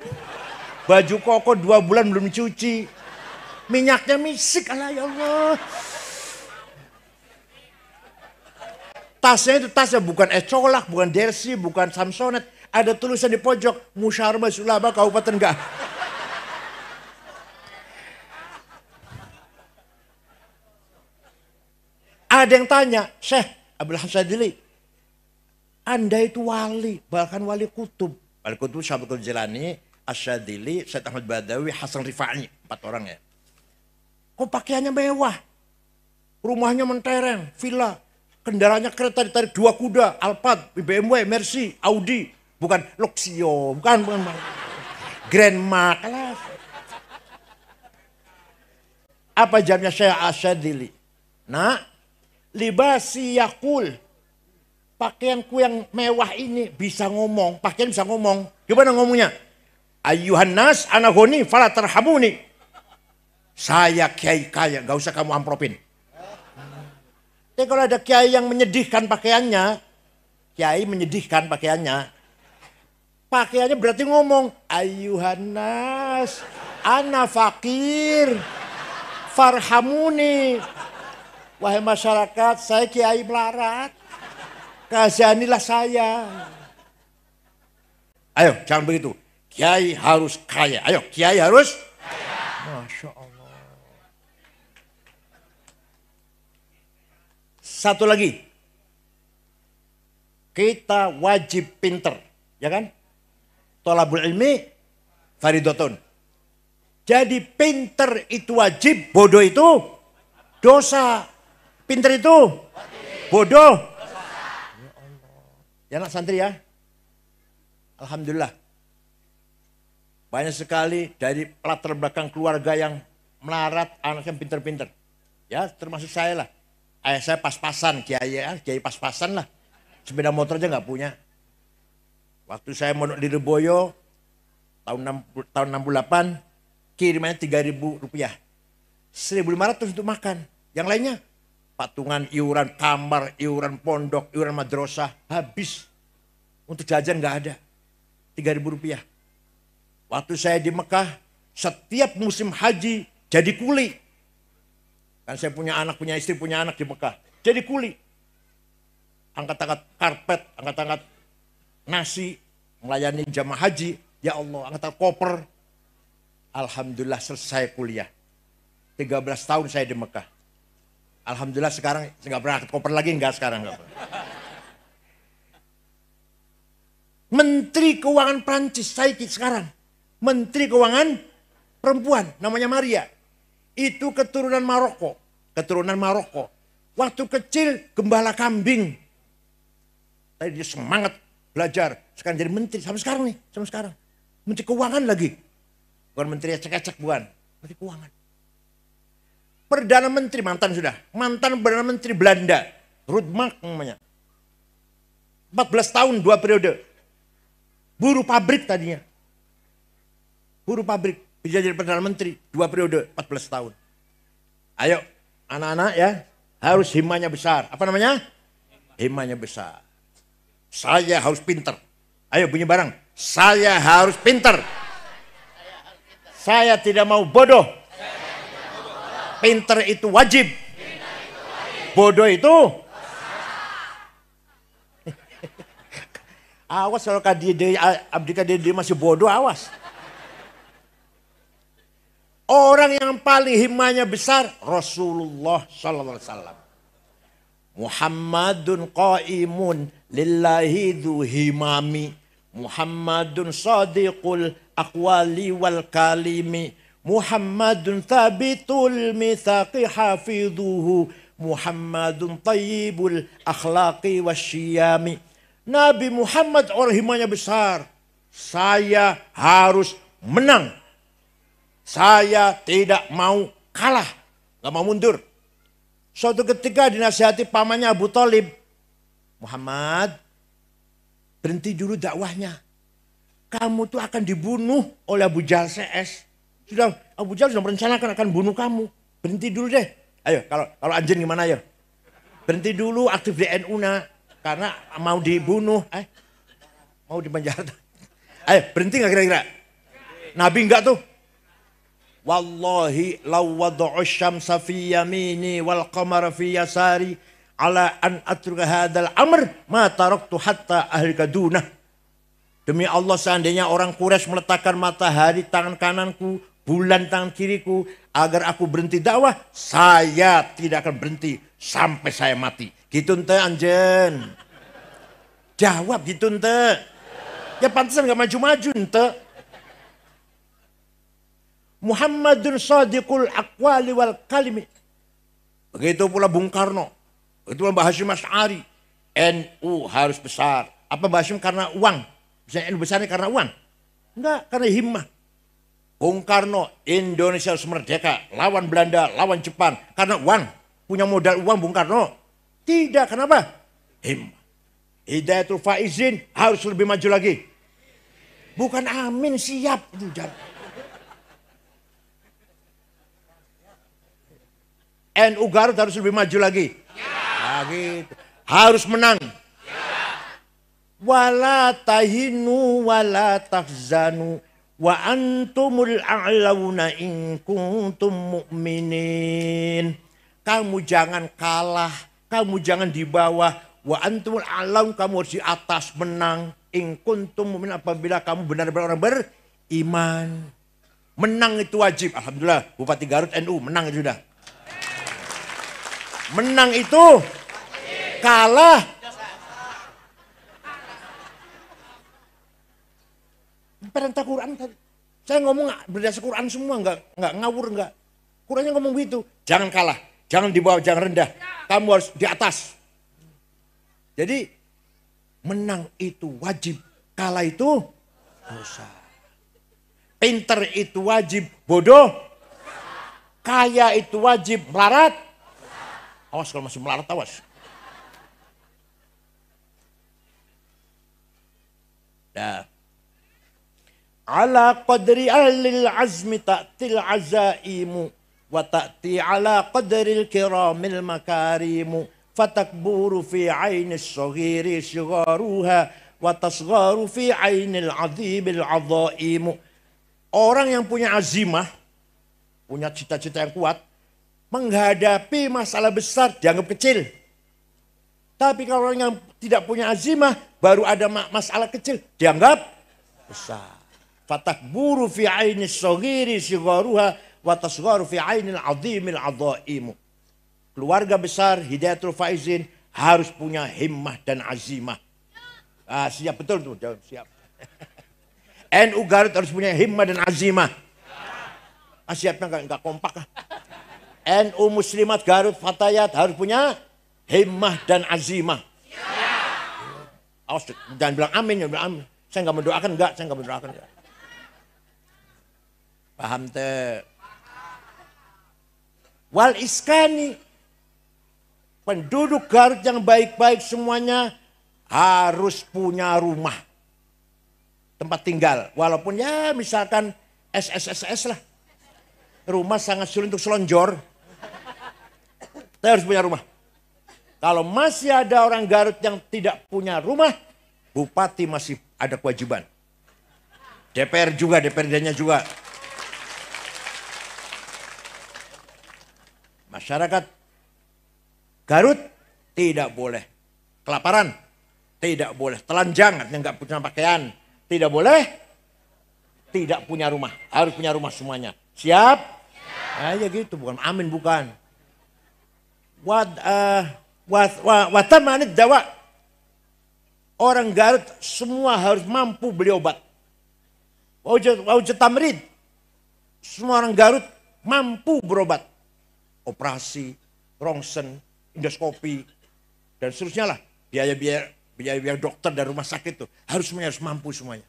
Baju koko 2 bulan belum dicuci. Minyaknya misik, Allah ya Allah. Tasnya itu tasnya bukan Ecolak, bukan Dersi, bukan Samsonite. Ada tulisan di pojok, Musyawarah Ulama Kabupaten Gah. Ada yang tanya, Syekh Abdul Hasadili, Anda itu wali, bahkan wali kutub. Wali kutub Syabakul Jilani, Asyadili, Syed Ahmad Badawi, Hasan Rifai, 4 orang ya. Kok pakaiannya mewah? Rumahnya mentereng, villa. Kendaraannya kereta ditarik 2 kuda, Alphard, BMW, Mercy, Audi. Bukan Luxio, bukan. Grand Mark. Apa jamnya Syekh Asyadili? Nah, libasi yakul. Pakaianku yang mewah ini bisa ngomong. Pakaian bisa ngomong. Gimana ngomongnya? Ayuhan nas anagoni fala tarhamuni. Saya kiai kaya, gak usah kamu ampropin. Tapi kalau ada kiai yang menyedihkan pakaiannya, kiai menyedihkan pakaiannya, pakaiannya berarti ngomong, ayuhan nas ana fakir farhamuni. Wahai masyarakat, saya kiai melarat. Kasihanilah saya. Ayo, jangan begitu. Kiai harus kaya. Ayo, kiai harus kaya. Masya Allah. Satu lagi. Kita wajib pinter. Ya kan? Thalabul ilmi faridotun. Jadi pinter itu wajib, bodoh itu dosa. Pinter itu bodoh. Ya anak santri ya. Alhamdulillah. Banyak sekali dari latar belakang keluarga yang melarat anaknya pinter-pinter. Ya termasuk saya lah. Ayah saya pas-pasan, kiai pas-pasan lah. Sepeda motor aja nggak punya. Waktu saya mondok di Lirboyo tahun 68, kirimannya 3.000 rupiah. 1.500 untuk makan. Yang lainnya patungan iuran kamar, iuran pondok, iuran madrasah habis. Untuk jajan nggak ada. 3.000 rupiah. Waktu saya di Mekah, setiap musim haji jadi kuli. Kan saya punya anak, punya istri, punya anak di Mekah. Jadi kuli. Angkat-angkat karpet, angkat-angkat nasi, melayani jamaah haji. Ya Allah, angkat koper. Alhamdulillah selesai kuliah. 13 tahun saya di Mekah. Alhamdulillah sekarang saya nggak pernah angkat koper lagi, enggak sekarang. Enggak. Menteri Keuangan Prancis, saya sekarang. Menteri Keuangan perempuan, namanya Maria. Itu keturunan Maroko. Waktu kecil gembala kambing. Tadi dia semangat belajar. Sekarang jadi menteri. Sampai sekarang. Menteri Keuangan lagi. Bukan menteri ecek-ecek, bukan. Menteri Keuangan. Perdana Menteri, mantan Perdana Menteri Belanda. Ruud Mark namanya. 14 tahun, 2 periode. Buruh pabrik tadinya. Bisa jadi Perdana Menteri, 2 periode, 14 tahun. Ayo, anak-anak ya, harus himmahnya besar. Apa namanya? Himmahnya besar. Saya harus pinter. Ayo bunyi bareng. Saya harus pinter. Saya tidak mau bodoh. Pinter itu wajib. Bodoh itu. Awas kalau Abdi Kadir masih bodoh, awas. Orang yang paling himmahnya besar Rasulullah sallallahu alaihi wasallam. Muhammadun qaimun lillahi dzu himami. Muhammadun sadiqul aqwali wal kalimi. Muhammadun thabitul mitsaqi hafidhuhu. Muhammadun tayyibul akhlaqi wasyiyami. Nabi Muhammad orang himmahnya besar. Saya harus menang. Saya tidak mau kalah, gak mau mundur. Suatu ketika dinasihati pamannya Abu Thalib, Muhammad, berhenti dulu dakwahnya. Kamu tuh akan dibunuh oleh Abu Jahal CS. Abu Jahal sudah merencanakan akan bunuh kamu. Berhenti dulu deh. Ayo, kalau anjen gimana ayo? Berhenti dulu aktif di NU karena mau dibunuh, mau dipenjara. Ayo, berhenti gak kira-kira? Nabi enggak tuh. Wallahi law wada'u syamsa fi yamini wal qamara fi yasari ala an atruka hadzal amr ma taraktu hatta ahlika dunah. Demi Allah seandainya orang Quraisy meletakkan matahari tangan kananku, bulan tangan kiriku agar aku berhenti dakwah, saya tidak akan berhenti sampai saya mati. Gitu ente anjen. Jawab gitu ente. Ya pantesan gak maju-maju ente. Muhammadun sadiqul aqwali wal kalimi. Begitu pula Bung Karno. Begitu pula Mbah Hasyim Asy'ari. NU harus besar. Apa Mbah Hasyim karena uang? Bisa NU besarnya karena uang? Enggak, karena himmah. Bung Karno, Indonesia harus merdeka. Lawan Belanda, lawan Jepang. Karena uang. Punya modal uang Bung Karno. Tidak, kenapa? Himmah. Hidayatul Faizin harus lebih maju lagi. Bukan amin, siap. Itu NU Garut harus lebih maju lagi. Ya. Nah, gitu. Harus menang. Ya. Wala tahinu wala tahzanu wa antumul a'launa in kuntum mu'minin. Kamu jangan kalah, kamu jangan di bawah. Wa antumul a'laun, kamu harus di atas, menang. In kuntum mu'minin, apabila kamu benar-benar orang beriman. Menang itu wajib. Alhamdulillah Bupati Garut NU menang itu sudah. Menang itu, kalah. perintah Quran tadi. Saya ngomong berdasar Quran semua, nggak ngawur, nggak. Qurannya ngomong begitu. Jangan kalah, jangan di bawah, jangan rendah. Kamu harus di atas. Jadi menang itu wajib, kalah itu dosa. Pinter itu wajib, bodoh. Kaya itu wajib, melarat. Awas kalau masih melarat, awas. Nah. Ala qadri ahlil azmi ta'til azaimu wa ta'ti ala qadril kiramil makarimu fatakburu fi ainis saghiri sigharuha wa tasgharu fi ainil azibil azaimu. Orang yang punya azimah, punya cita-cita yang kuat, menghadapi masalah besar dianggap kecil. Tapi kalau orang yang tidak punya azimah, baru ada masalah kecil dianggap besar. Fatakburu fi ainis saghiri sigharuha wa tasgharu fi ainil azimil azaimu. Keluarga besar Hidayatul Faizin harus punya himmah dan azimah. Siap betul tuh, jawab siap. NU Garut harus punya himmah dan azimah. Siapnya enggak kompak. NU Muslimat Garut Fatayat harus punya himmah dan azimah. Awas, jangan bilang amin, jangan bilang amin. Saya enggak mendoakan, saya enggak mendoakan. Paham teh? Wal iskani, penduduk Garut yang baik-baik semuanya harus punya rumah, tempat tinggal. Walaupun ya misalkan SSSS lah, rumah sangat sulit untuk selonjor. Kita harus punya rumah. Kalau masih ada orang Garut yang tidak punya rumah, bupati masih ada kewajiban. DPR juga, DPRD-nya juga. Masyarakat Garut tidak boleh kelaparan, tidak boleh telanjang, artinya nggak punya pakaian, tidak boleh tidak punya rumah, harus punya rumah semuanya. Siap? Ya gitu, bukan amin, bukan. Watamanid dawa. Orang Garut semua harus mampu beli obat. Wajud tamrid. Semua orang Garut mampu berobat. Operasi, rongsen, endoskopi, dan seterusnya lah. Biaya dokter dan rumah sakit itu harus mampu semuanya.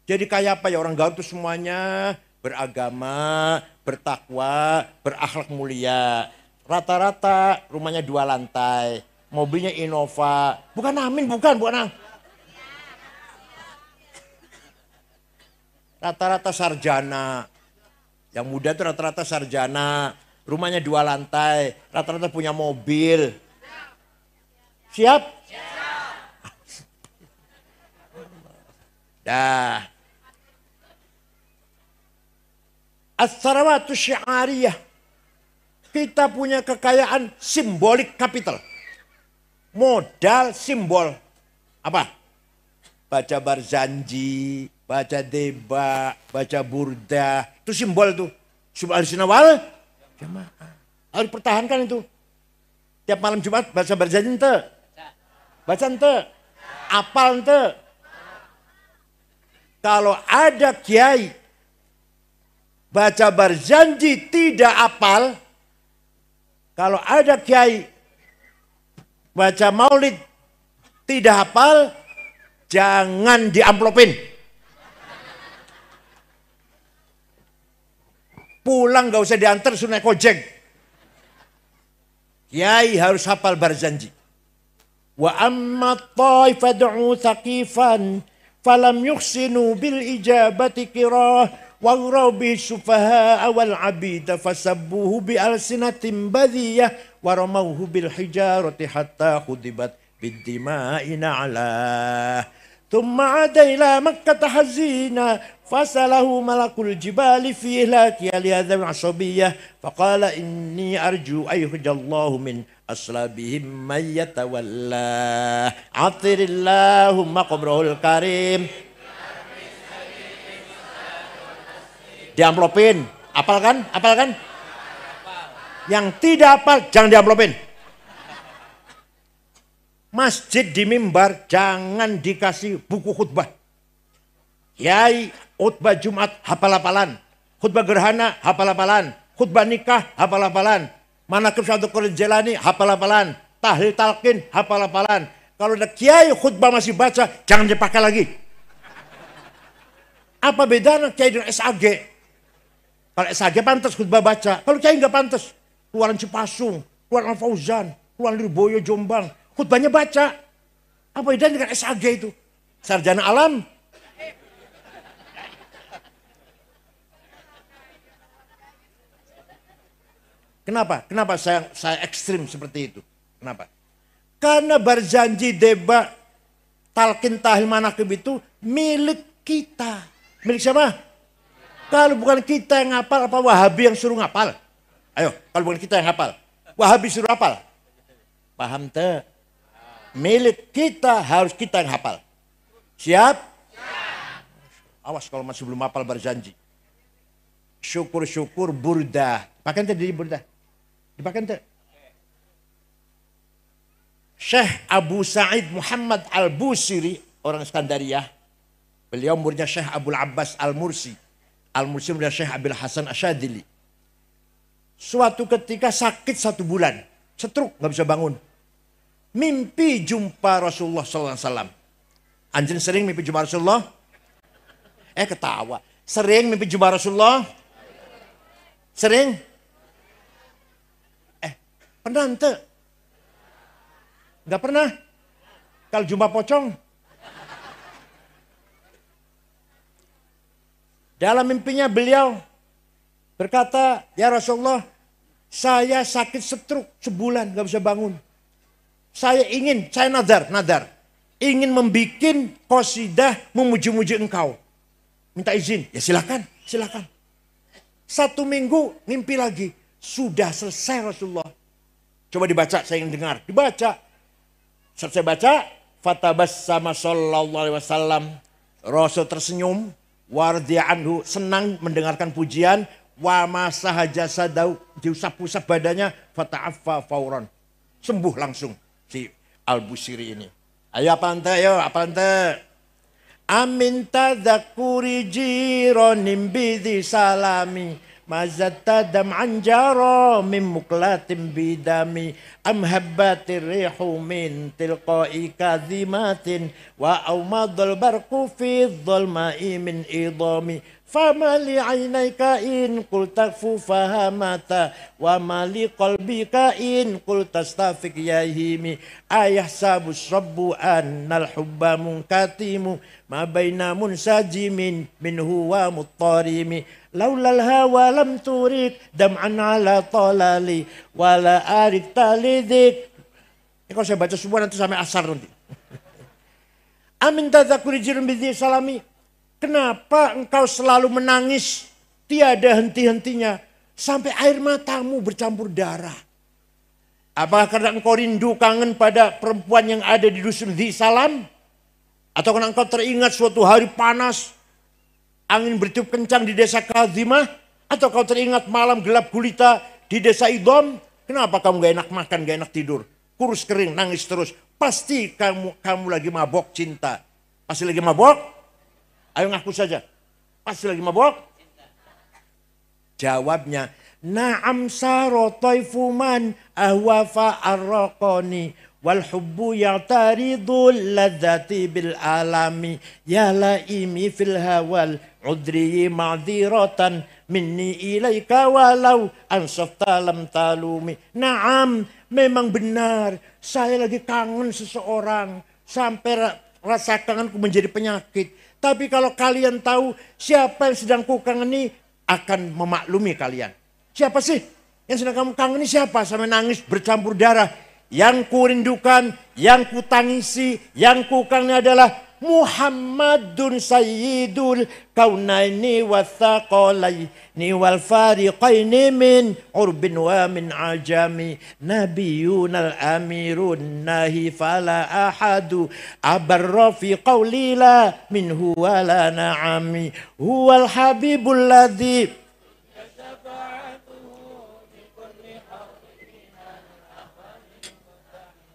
Jadi kayak apa ya orang Garut itu semuanya beragama, bertakwa, berakhlak mulia. Rata-rata rumahnya 2 lantai, mobilnya Innova. Bukan amin, bukan amin. Rata-rata sarjana. Yang muda itu rata-rata sarjana. Rumahnya 2 lantai, rata-rata punya mobil. Siap? Dah. As-sarawatu syi'ariyah. Kita punya kekayaan simbolik kapital. Modal simbol. Apa? Baca Barzanji, baca Deba, baca Burda. Itu simbol tuh. Simbol Ahlussunnah wal Jamaah. Harus pertahankan itu. Tiap malam Jumat baca Barzanji ente. Baca ente. Apal ente. Kalau ada kiai baca Barzanji tidak apal, kalau ada kiai baca maulid tidak hafal, jangan diamplopin. Pulang gak usah diantar, suruh naik ojek. Kiai harus hafal Barzanji. Wa amma taifad'u thaqifan falam yuhsinu bil ijabati kirah wa bi sufaha wal abida fasabbuhu bi alsinatin badiyah wa ramawhu bil hijarati hatta khudibat bid dima'i na'lah. Thumma ada ila Makkah hazina fasalahu malakul jibali fi ihlaki lihadha al-asabiyah faqala inni arju ayyuhjallahu min aslabihim man yatawalla atirillahumma qabrahul karim. Diamplopin, apal kan? Yang tidak apal jangan diamplopin. Masjid di mimbar jangan dikasih buku khutbah. Kiai khutbah Jumat hafal-hafalan, khutbah gerhana hafal-hafalan, khutbah nikah hafal-hafalan, manaqib Syaikhul Qadir Jailani hafal-hafalan, tahlil talqin hafal-hafalan. Kalau ada kiai khutbah masih baca, jangan dipakai lagi. Apa bedanya kiai dengan SAG? Kalau SAG pantas khutbah baca, kalau kiai nggak pantas. Keluaran Cipasung, keluaran Fauzan, keluaran Lirboyo Jombang, khutbahnya baca. Apa bedanya dengan SAG itu? Sarjana alam. Kenapa? Kenapa saya ekstrim seperti itu? Kenapa? Karena berjanji debat talqin tahlil manaqib itu milik kita. Milik siapa? Kalau bukan kita yang ngapal, apa Wahabi yang suruh ngapal? Ayo, kalau bukan kita yang ngapal, Wahabi suruh hafal. Paham tuh? Milik kita, harus kita yang hafal. Siap? Awas kalau masih belum hafal berjanji. Syukur-syukur burdah. Pakai nanti di burdah. Dipakai nanti. Syekh Abu Sa'id Muhammad Al-Busiri, orang Iskandariyah. Beliau muridnya Syekh Abdul Abbas Al-Mursi. Al-Mursi muridnya Syekh Abil Hasan Asyadili. Suatu ketika sakit 1 bulan. Stroke, gak bisa bangun. Mimpi jumpa Rasulullah SAW. Anjing sering mimpi jumpa Rasulullah? Ketawa. Sering mimpi jumpa Rasulullah? Sering? Pernah ente? Gak pernah? Kalau jumpa pocong? Dalam mimpinya beliau berkata, ya Rasulullah, saya sakit stroke sebulan gak bisa bangun. Saya nadar. Ingin membikin qasidah memuji-muji engkau. Minta izin, ya silakan. 1 minggu mimpi lagi. Sudah selesai Rasulullah. Coba dibaca, saya ingin dengar. Dibaca. Selesai baca, fatabassama sallallahu alaihi wasallam. Rasul tersenyum, wardiya anhu, senang mendengarkan pujian, wa masaha jasadahu, diusap-usap badannya, fata'affa fauran. Sembuh langsung si Al-Busiri ini. Ayo apa ante? Amin tadzakuri jironim bidhi salami. Mazatta dam'an jara min muklatin bidami am habbatir rihu min tilqa'i kadhimatin wa awmadul barqu fi dhalma'i min idami fama li 'ainayka in qulta fahamata wa ma li qalbika in qulta astafiq yahimi ayahsabu sabbu annal hubba munkatimu ma baina munsajimin minhu wa muttarimi laulal hawa lam turik dam'an ala talali wala arik talidik. Ini kalau saya baca semua nanti sampai asar nanti. Amin tadzakuri jirun bidhi salami. Kenapa engkau selalu menangis tiada henti-hentinya sampai air matamu bercampur darah? Apakah karena engkau rindu kangen pada perempuan yang ada di dusun Dhi Salam? Atau karena engkau teringat suatu hari panas, angin bertiup kencang di desa Kadhimah? Atau kau teringat malam gelap gulita di desa Idom? Kenapa kamu gak enak makan, gak enak tidur? Kurus kering, nangis terus. Pasti kamu lagi mabok cinta. Pasti lagi mabok? Ayo ngaku saja. Pasti lagi mabok? Jawabnya, na'am saro taifuman ahwafa arraqani wal hubbu ya'taridul ladzati bil alami ya laimi fil hawal udri ma'diratan minni ilaika walau ansafta lam talumi. Na'am, memang benar saya lagi kangen seseorang sampai rasa kangenku menjadi penyakit. Tapi kalau kalian tahu siapa yang sedang ku kangeni akan memaklumi kalian. Siapa sih yang sedang kamu kangeni, siapa? Sampai nangis bercampur darah. Yang ku rindukan, yang ku tangisi, yang ku kangeni adalah Muhammadun sayyidul kaunaini wathaqalaini wal fariqaini min urbin wa min ajami nabiyunal amirun nahi fala ahadu abarra fi qawli la minhu wala na'ami huwal habibul ladzi.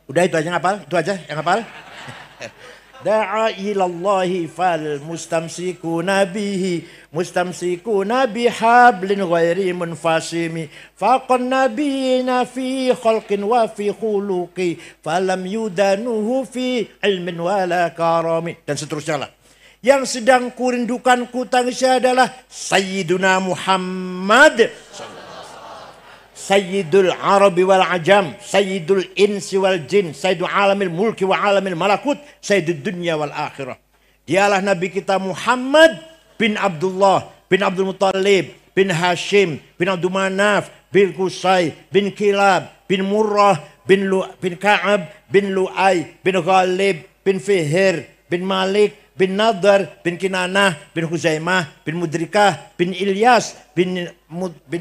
Udah itu aja ngapal? Itu aja yang ngapal? da'a ilallahi fal mustamsikuna bihi mustamsikuna bihablin ghairi munfasimi faqan nabiyina fi khalqin wa fi khuluqi falam yudanuhu fi ilmin wala karami, dan seterusnya lah. Yang sedang kurindukan kutangisi adalah Sayyiduna Muhammad, Sayyidul Arabi wal Ajam, Sayyidul Insi wal Jin, Sayyidul Alamil Mulki wa Alamil Malakut, Sayyidul Dunya wal Akhirah. Dialah Nabi kita Muhammad bin Abdullah, bin Abdul Muttalib, bin Hashim, bin Abdul Manaf, bin Qusay, bin Kilab, bin Murrah, bin Ka'ab, bin Lu'ay, bin Ghalib, bin Fihir, bin Malik, bin Nadar, bin Kinanah, bin Huzaimah, bin Mudrikah, bin Ilyas, bin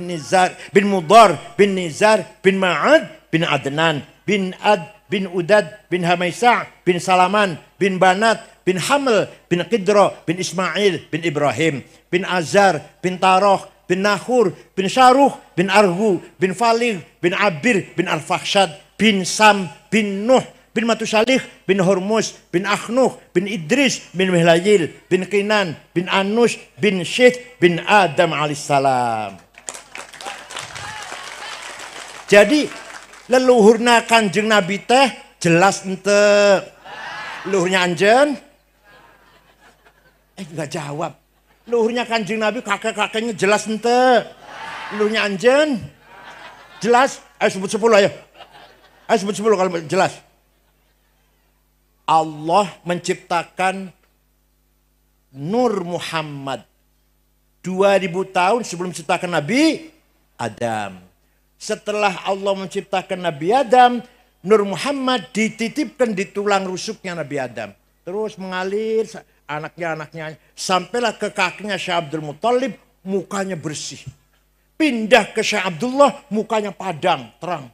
Nizar, bin Mudar, bin Nizar, bin Ma'ad, bin Adnan, bin Ad, bin Udad, bin Hamaisa', bin Salaman, bin Banat, bin Haml, bin Qidra, bin Ismail, bin Ibrahim, bin Azar, bin Taroh, bin Nahur, bin Syaruh, bin Arhu, bin Falig, bin Abir, bin Al-Fakhshad, bin Sam, bin Nuh, bin Matusalih, bin Hormuz, bin Akhnuh, bin Idris, bin Mihlayil, bin Qinan, bin Anush, bin Syith, bin Adam alaihissalam. Jadi leluhurna Kanjeng Nabi teh jelas ente. Leluhurnya anjen? Enggak jawab. Leluhurnya Kanjeng Nabi kakek-kakeknya jelas ente. Leluhurnya anjen? Jelas? Ayo sebut 10 ayo. Ayo sebut 10 kalau jelas. Allah menciptakan Nur Muhammad 2000 tahun sebelum menciptakan Nabi Adam. Setelah Allah menciptakan Nabi Adam, Nur Muhammad dititipkan di tulang rusuknya Nabi Adam. Terus mengalir anaknya sampailah ke kakinya Syekh Abdul Muttalib, mukanya bersih. Pindah ke Syekh Abdullah, mukanya padang, terang.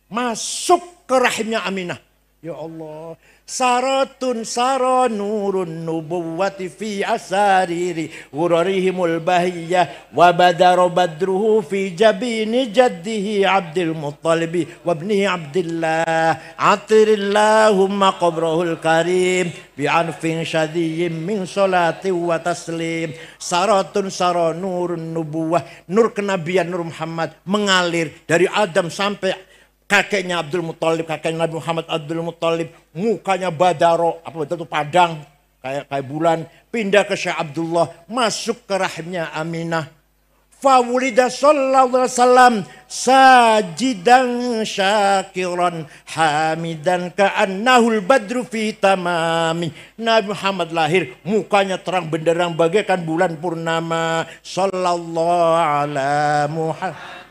Masuk ke rahimnya Aminah. Ya Allah, saratun sara nurun nubuwati fi asariri ghurarihimul bahiyah wa badara badruhu fi jabini jaddihi Abdul Muttalibi wa ibnihi Abdillah atirillahumma qabrahul karim bi anfin syadiyyin min salati wa taslim. Saratun sara nurun nubuwah, nur kenabian Nur Muhammad mengalir dari Adam sampai kakeknya Abdul Muttalib, kakeknya Nabi Muhammad Abdul Muttalib, mukanya badaro, apa itu padang, kayak bulan, pindah ke Syekh Abdullah, masuk ke rahimnya Aminah. Fawulida sallallahu alaihi wasallam sajidan syakiran hamidan ka'annahul badru fi tamami. Nabi Muhammad lahir, mukanya terang benderang bagaikan bulan purnama. Sallallahu ala Muhammad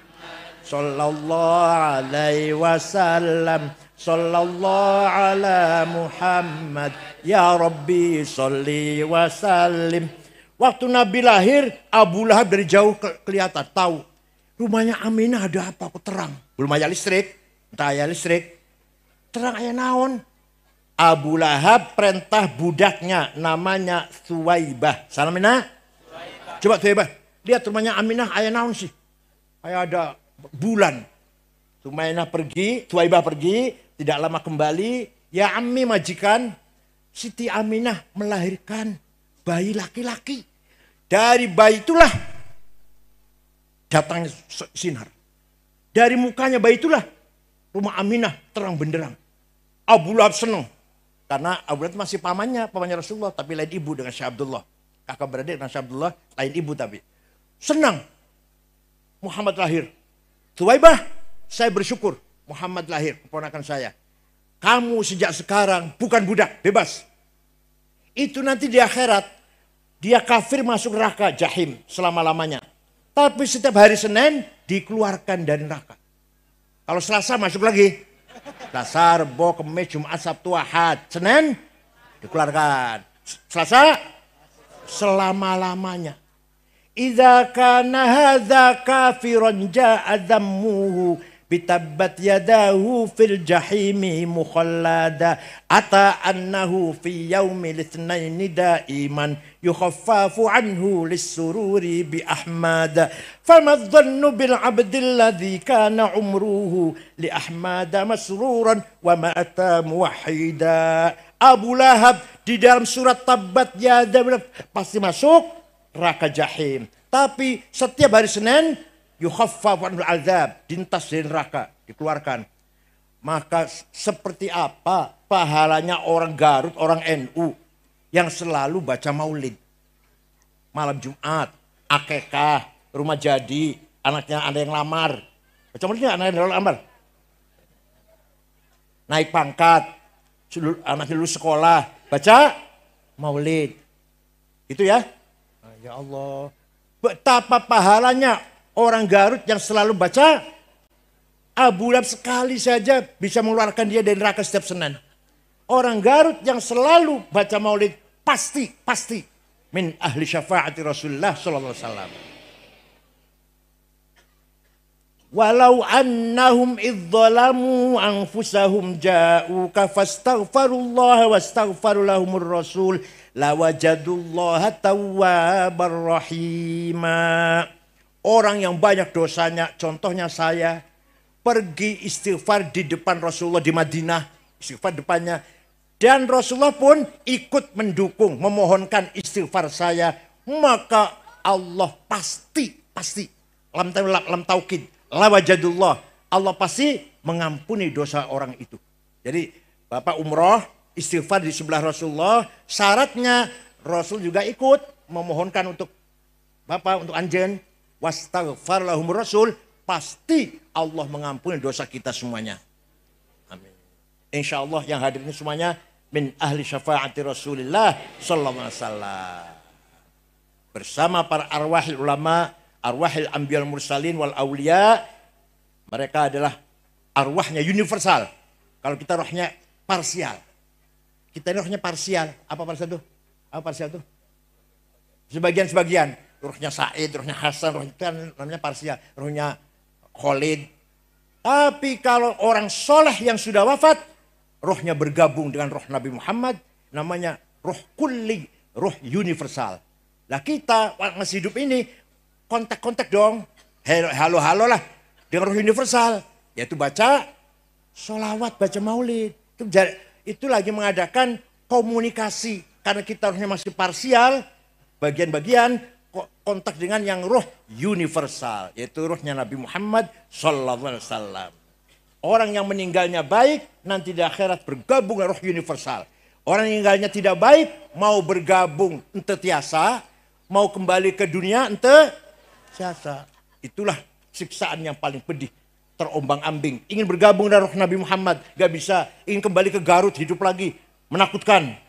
sallallahu alaihi wasallam, sallallahu ala Muhammad, ya Rabbi salli wa sallim. Waktu Nabi lahir, Abu Lahab dari jauh kelihatan, tahu. Rumahnya Aminah ada apa? Kok terang? Belum ada listrik, entah ada listrik. Terang aya naon? Abu Lahab perintah budaknya, namanya Suwaibah. Salamina? Coba Suwaibah, lihat rumahnya Aminah aya naon sih? Kayak ada bulan. Sumainah pergi, Suwaibah pergi, tidak lama kembali. Ya Ammi majikan, Siti Aminah melahirkan bayi laki-laki. Dari bayi itulah datangnya sinar. Dari mukanya bayi itulah rumah Aminah terang benderang. Abu Lahab senang. Karena Abu Lahab masih pamannya Rasulullah, tapi lain ibu dengan Syekh Abdullah. Kakak beradik dengan Syekh Abdullah, lain ibu tapi. Senang Muhammad lahir. Suwaibah, saya bersyukur Muhammad lahir, keponakan saya. Kamu sejak sekarang bukan budak, bebas. Itu nanti di akhirat, dia kafir masuk neraka jahim selama-lamanya. Tapi setiap hari Senin dikeluarkan dari neraka. Kalau Selasa masuk lagi. Selasa, Rebo, Kamis, Jumat, Sabtu, Ahad. Senin dikeluarkan. Selasa selama-lamanya. Idza kana hadza kafiran jaa dhammuhu bitabbat yadahu fil jahimi mukhallada ata annahu fi yaumil itsnain daiman yukhaffafu anhu lis-sururi bi ahmad fama dhannu bil abdi alladhi kana umruhu li ahmad masruran wa mata muwahhida Abu Lahab di dalam surat Tabbat Yada pasti masuk neraka jahim. Tapi setiap hari Senin yukhaffafu anhul azab, dintas dari neraka, dikeluarkan. Maka seperti apa pahalanya orang Garut, orang NU yang selalu baca maulid. Malam Jumat, akekah, rumah jadi, anaknya ada yang lamar. Baca maulid nggak anaknya yang lamar? Naik pangkat, anaknya lulus sekolah, baca maulid. Itu ya. Ya Allah. Betapa pahalanya orang Garut yang selalu baca. Abu Lahab sekali saja bisa mengeluarkan dia dari neraka setiap Senin. Orang Garut yang selalu baca maulid pasti min ahli syafaati Rasulullah sallallahu alaihi wasallam. Walau annahum idzalamu anfusahum ja'uka fastaghfirullaha wastaghfar lahumur rasul lawajadullaha tawwabar rahima. Orang yang banyak dosanya, contohnya saya, pergi istighfar di depan Rasulullah di Madinah, istighfar depannya, dan Rasulullah pun ikut mendukung, memohonkan istighfar saya, maka Allah pasti lam taukid, lawajadullah, Allah pasti mengampuni dosa orang itu. Jadi Bapak umroh, istighfar di sebelah Rasulullah, syaratnya Rasul juga ikut memohonkan untuk Bapak, untuk anjen, wastaghfar lahumur rasul, pasti Allah mengampuni dosa kita semuanya. Amin. Insya Allah yang hadir ini semuanya min ahli syafaati Rasulullah sallallahu alaihi wasallam. Bersama para arwahil ulama, arwahil anbiyal mursalin wal aulia, mereka adalah arwahnya universal. Kalau kita rohnya parsial. Kita ini rohnya parsial. Apa parsial itu? Apa parsial itu? Sebagian-sebagian. Rohnya Said, rohnya Hasan, rohnya itu namanya parsial. Rohnya Khalid. Tapi kalau orang soleh yang sudah wafat, rohnya bergabung dengan roh Nabi Muhammad, namanya roh kulli, roh universal. Lah kita masih hidup ini, kontak-kontak dong, halo-halo lah dengan roh universal, yaitu baca sholawat, baca maulid. Itu lagi mengadakan komunikasi, karena kita rohnya masih parsial, bagian-bagian kontak dengan yang roh universal, yaitu rohnya Nabi Muhammad sallallahu alaihi wasallam. Orang yang meninggalnya baik nanti di akhirat bergabung dengan roh universal. Orang yang meninggalnya tidak baik mau bergabung ente tiasa, mau kembali ke dunia ente tiasa. Itulah siksaan yang paling pedih, terombang-ambing. Ingin bergabung dengan roh Nabi Muhammad gak bisa, ingin kembali ke Garut hidup lagi, menakutkan.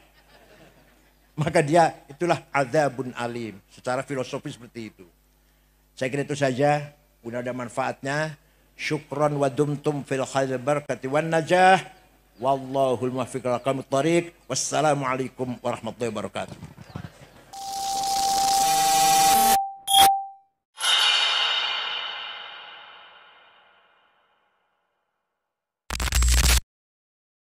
Maka dia itulah adzabun alim. Secara filosofi seperti itu. Saya kira itu saja. Mudah-mudahan ada manfaatnya. Syukran wa dumtum fil khairil barakati wan najah. Wallahul muwaffiq ila aqwamit thariq. Wassalamualaikum warahmatullahi wabarakatuh.